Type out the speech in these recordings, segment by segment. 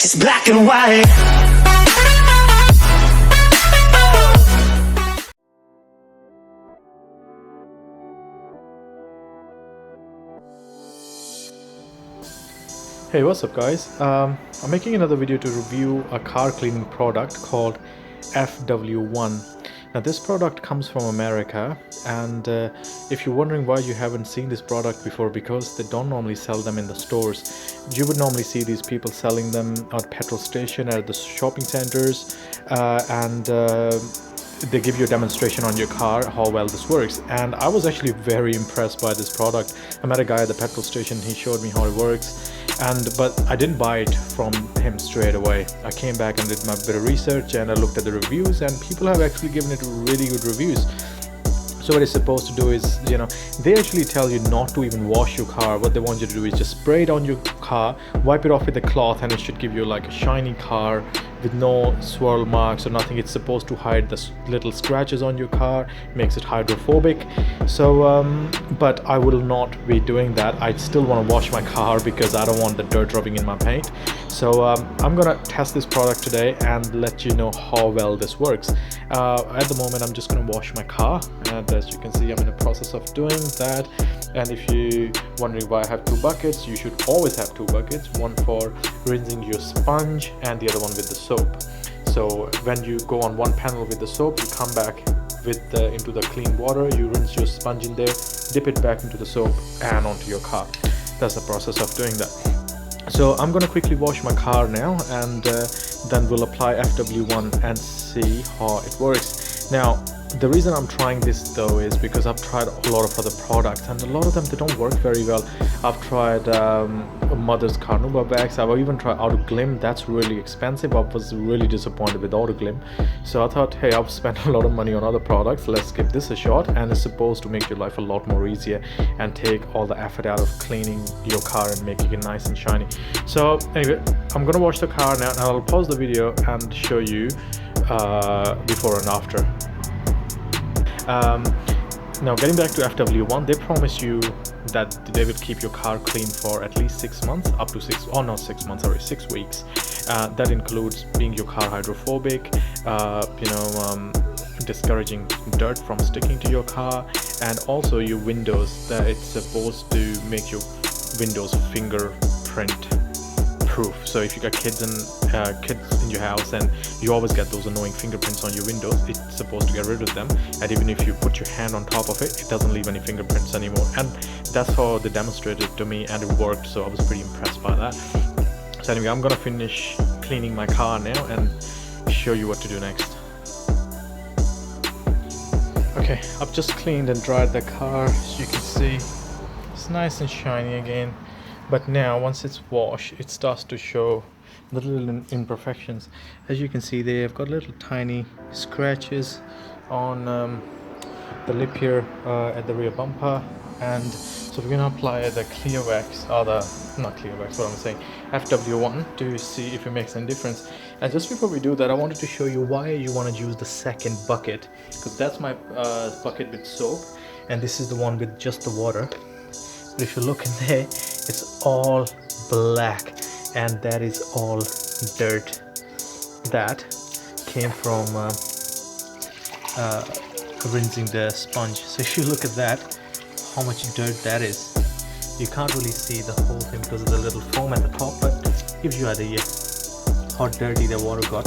Just black and white. Hey, what's up guys? I'm making another video to review a car cleaning product called FW1. Now this product comes from America, and if you're wondering why you haven't seen this product before, because they don't normally sell them in the stores. You would normally see these people selling them at petrol station, at the shopping centers, and they give you a demonstration on your car how well this works. And I was actually very impressed by this product. I met a guy at the petrol station, he showed me how it works, but I didn't buy it from him straight away. I came back and did my bit of research, and I looked at the reviews, and people have actually given it really good reviews. So what it's supposed to do is, they actually tell you not to even wash your car. What they want you to do is just spray it on your car, wipe it off with a cloth, and it should give you like a shiny car with no swirl marks or nothing. It's supposed to hide the little scratches on your car, makes it hydrophobic. So but I will not be doing that. I still want to wash my car because I don't want the dirt rubbing in my paint. So I'm gonna test this product today and let you know how well this works. At the moment I'm just gonna wash my car, and as you can see I'm in the process of doing that. And if you're wondering why I have two buckets, you should always have two buckets, one for rinsing your sponge and the other one with the soap. So when you go on one panel with the soap, you come back with into the clean water, you rinse your sponge in there, dip it back into the soap and onto your car. That's the process of doing that. So I'm gonna quickly wash my car now, and then we'll apply FW1 and see how it works. Now the reason I'm trying this though is because I've tried a lot of other products, and a lot of them, they don't work very well. I've tried Mother's Carnauba bags. I've even tried Autoglim. That's really expensive. I was really disappointed with Autoglim. So I thought, hey, I've spent a lot of money on other products, let's give this a shot. And it's supposed to make your life a lot more easier and take all the effort out of cleaning your car and making it nice and shiny. So anyway, I'm gonna wash the car now, and I'll pause the video and show you before and after. Now getting back to FW1, they promise you that they will keep your car clean for at least 6 months, up to 6 weeks. That includes being your car hydrophobic, discouraging dirt from sticking to your car, and also your windows, that it's supposed to make your windows fingerprint proof. So if you got kids in your house and you always get those annoying fingerprints on your windows, it's supposed to get rid of them. And even if you put your hand on top of it, it doesn't leave any fingerprints anymore. And that's how they demonstrated to me, and it worked. So I was pretty impressed by that. So anyway, I'm gonna finish cleaning my car now and show you what to do next. Okay, I've just cleaned and dried the car. As you can see, it's nice and shiny again. But now once it's washed, it starts to show the little imperfections. As you can see, they've got little tiny scratches on the lip here at the rear bumper. And so we're gonna apply the clear wax, or not clear wax, what I'm saying, FW1, to see if it makes any difference. And just before we do that, I wanted to show you why you want to use the second bucket, because that's my bucket with soap, and this is the one with just the water. But if you look in there, it's all black, and that is all dirt that came from rinsing the sponge. So if you look at that, how much dirt that is, you can't really see the whole thing because of the little foam at the top, but gives you an idea how dirty the water got.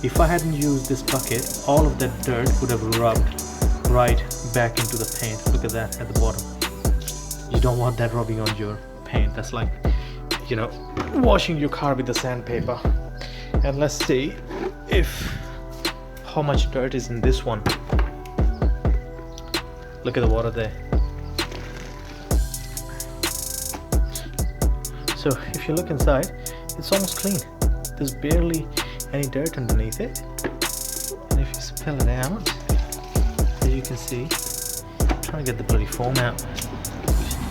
If I hadn't used this bucket, all of that dirt would have rubbed right back into the paint. Look at that at the bottom. You don't want that rubbing on your paint. That's like, washing your car with the sandpaper. And let's see how much dirt is in this one. Look at the water there. So if you look inside, it's almost clean. There's barely any dirt underneath it. And if you spill it out, as you can see, I'm trying to get the bloody foam out.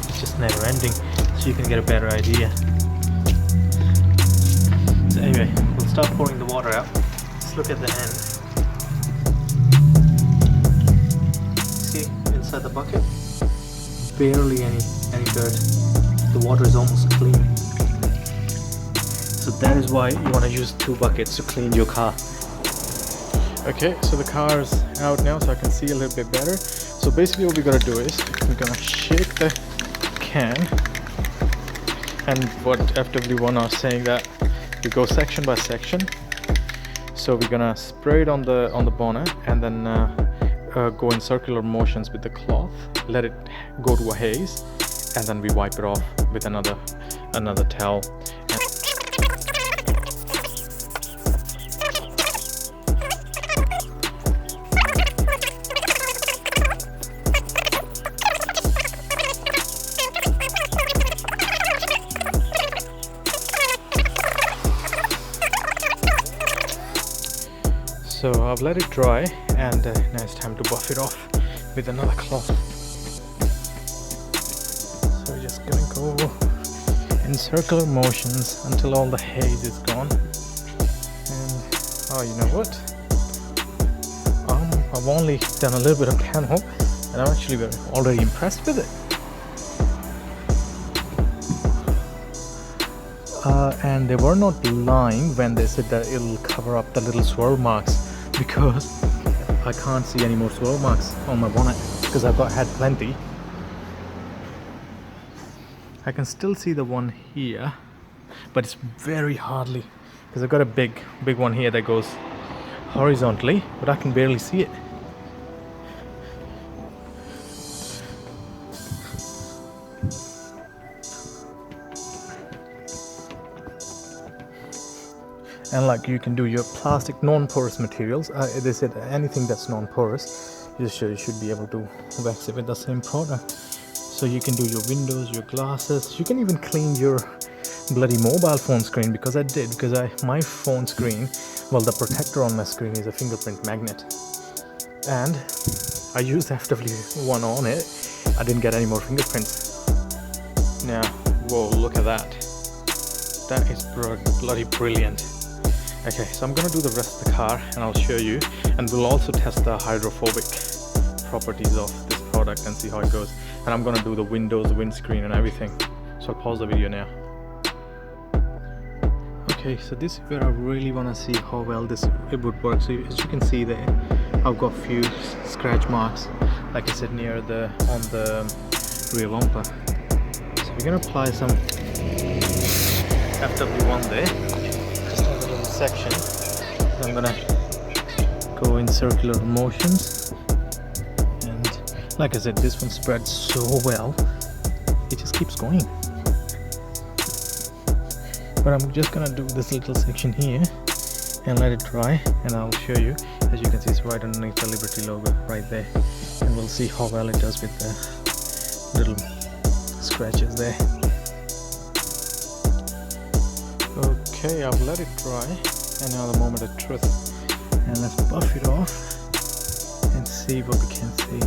It's just never ending, so you can get a better idea. So anyway, we'll start pouring the water out. Let's look at the end. See inside the bucket? Barely any dirt. The water is almost clean. So that is why you want to use 2 buckets to clean your car. Okay, so the car is out now, so I can see a little bit better. So basically what we're gonna do is we're gonna shake the can, and what FW1 are saying that we go section by section. So we're gonna spray it on the bonnet and then go in circular motions with the cloth, let it go to a haze, and then we wipe it off with another towel. So I've let it dry, and now it's time to buff it off with another cloth. So we're just gonna go in circular motions until all the haze is gone. And oh, you know what? I've only done a little bit of panel, and I'm actually already impressed with it. And they were not lying when they said that it'll cover up the little swirl marks, because I can't see any more swirl marks on my bonnet because I've had plenty. I can still see the one here, but it's very hardly, because I've got a big one here that goes horizontally, but I can barely see it. And like, you can do your plastic non-porous materials. They said anything that's non-porous, you should be able to wax it with the same product. So you can do your windows, your glasses. You can even clean your bloody mobile phone screen, because I did. Because my phone screen, well, the protector on my screen is a fingerprint magnet, and I used FW1 on it. I didn't get any more fingerprints. Now, whoa, look at that. That is bloody brilliant. Okay, so I'm gonna do the rest of the car and I'll show you, and we'll also test the hydrophobic properties of this product and see how it goes. And I'm gonna do the windows, the windscreen and everything. So I'll pause the video now. Okay, so this is where I really wanna see how well it would work. So as you can see there, I've got few scratch marks, like I said, on the rear bumper. So we're gonna apply some FW1 there, just on the little section. I'm gonna go in circular motions, and like I said, this one spreads so well, it just keeps going. But I'm just gonna do this little section here and let it dry, and I'll show you. As you can see, it's right underneath the Liberty logo right there, and we'll see how well it does with the little scratches there. Okay, I've let it dry, and now the moment of truth, and let's buff it off and see what we can see.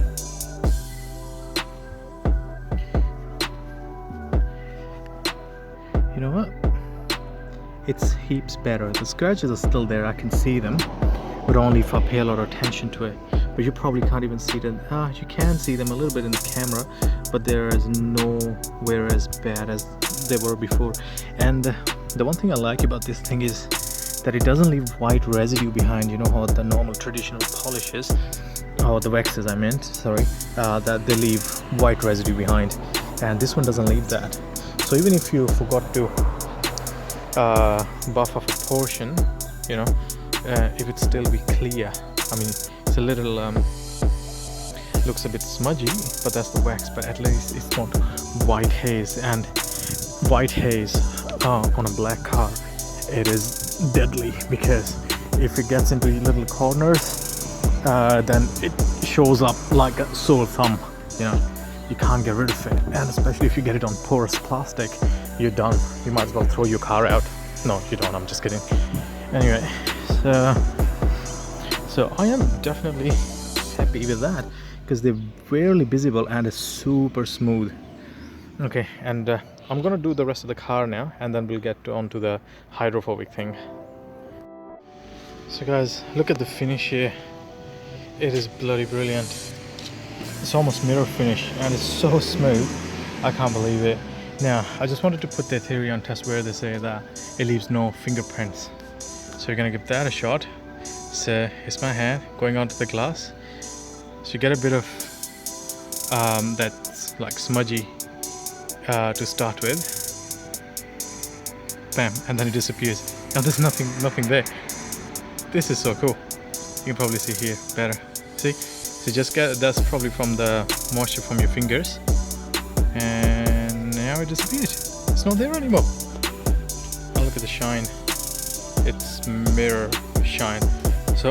You know what? It's heaps better. The scratches are still there, I can see them, but only if I pay a lot of attention to it. But you probably can't even see them. You can see them a little bit in the camera, but there is nowhere as bad as they were before. And the one thing I like about this thing is that it doesn't leave white residue behind. You know how the normal traditional polishes, or the waxes I meant, sorry, that they leave white residue behind, and this one doesn't leave that. So even if you forgot to buff off a portion, you know, it would still be clear. I mean, it's a little looks a bit smudgy, but that's the wax. But at least it's not white haze, and white haze on a black car, it is deadly, because if it gets into little corners, then it shows up like a sore thumb. You know, you can't get rid of it, and especially if you get it on porous plastic, you're done. You might as well throw your car out. No, you don't, I'm just kidding. Anyway, so I am definitely happy with that, because they're barely visible and it's super smooth. Okay, and I'm gonna do the rest of the car now, and then we'll get onto the hydrophobic thing. So guys, look at the finish here. It is bloody brilliant. It's almost mirror finish, and it's so smooth. I can't believe it. Now, I just wanted to put their theory on test where they say that it leaves no fingerprints. So we're gonna give that a shot. So it's my hand going onto the glass. So you get a bit of that's like smudgy to start with. Bam, and then it disappears. Now there's nothing there. This is so cool. You can probably see here better. See? So just get that's probably from the moisture from your fingers. And now it disappeared. It's not there anymore. Now look at the shine. It's mirror shine. So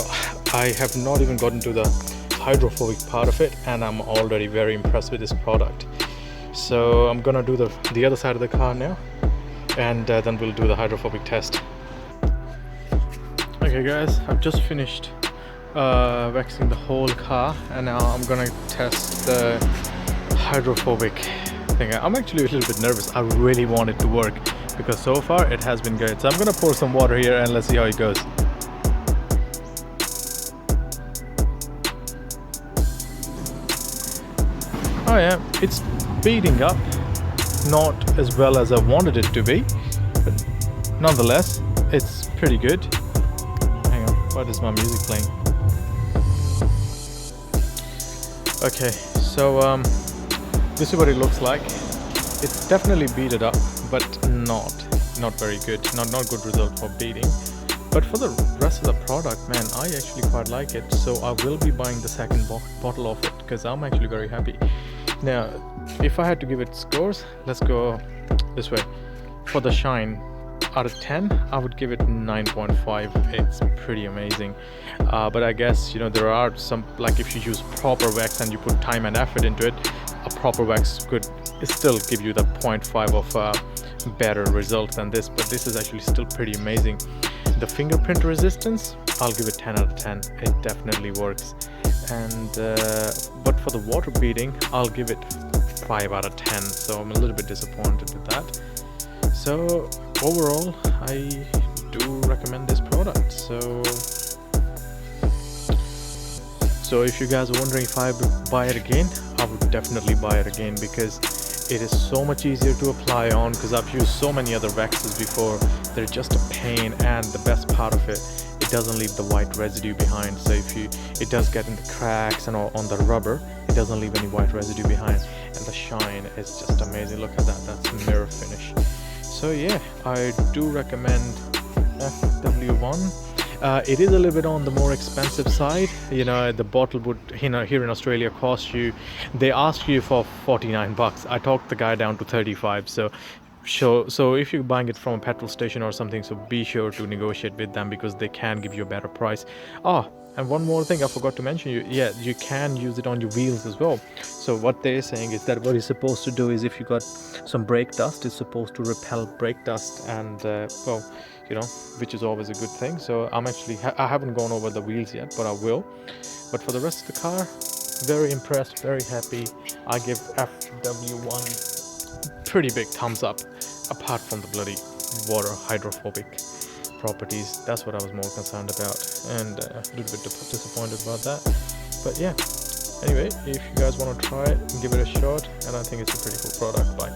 I have not even gotten to the hydrophobic part of it, and I'm already very impressed with this product. So I'm gonna do the other side of the car now, and then we'll do the hydrophobic test. Okay guys, I've just finished waxing the whole car, and now I'm gonna test the hydrophobic thing. I'm actually a little bit nervous. I really want it to work because so far it has been great. So I'm gonna pour some water here and let's see how it goes. Oh yeah, it's beating up, not as well as I wanted it to be, but nonetheless, it's pretty good. Hang on, why is my music playing? Okay, so this is what it looks like. It's definitely beaten up, but not very good. Not good result for beating. But for the rest of the product, man, I actually quite like it. So I will be buying the second bottle of it because I'm actually very happy. Now, if I had to give it scores, let's go this way. For the shine, out of 10, I would give it 9.5. It's pretty amazing. But I guess, you know, there are some, like if you use proper wax and you put time and effort into it, a proper wax could still give you the 0.5 of better result than this. But this is actually still pretty amazing. The fingerprint resistance, I'll give it 10 out of 10. It definitely works. And but for the water beading, I'll give it 5 out of 10. So I'm a little bit disappointed with that. So overall, I do recommend this product. So if you guys are wondering if I would buy it again, I would definitely buy it again because it is so much easier to apply on, because I've used so many other waxes before. They're just a pain, and the best part of it, it doesn't leave the white residue behind. So if it does get in the cracks and on the rubber, it doesn't leave any white residue behind. And the shine is just amazing. Look at that, that's mirror finish. So yeah, I do recommend FW1. It is a little bit on the more expensive side. You know, the bottle would, you know, here in Australia cost you, they ask you for 49 bucks. I talked the guy down to 35. So if you're buying it from a petrol station or something, so be sure to negotiate with them because they can give you a better price. And one more thing I forgot to mention, you can use it on your wheels as well. So what they're saying is that what it's supposed to do is, if you got some brake dust, it's supposed to repel brake dust, and well, you know, which is always a good thing. So I'm actually I haven't gone over the wheels yet, but I will. But for the rest of the car, very impressed, very happy. I give FW1 pretty big thumbs up, apart from the bloody water hydrophobic properties. That's what I was more concerned about, and a little bit disappointed about that. But yeah, anyway, if you guys want to try it, give it a shot, and I think it's a pretty cool product. Bye.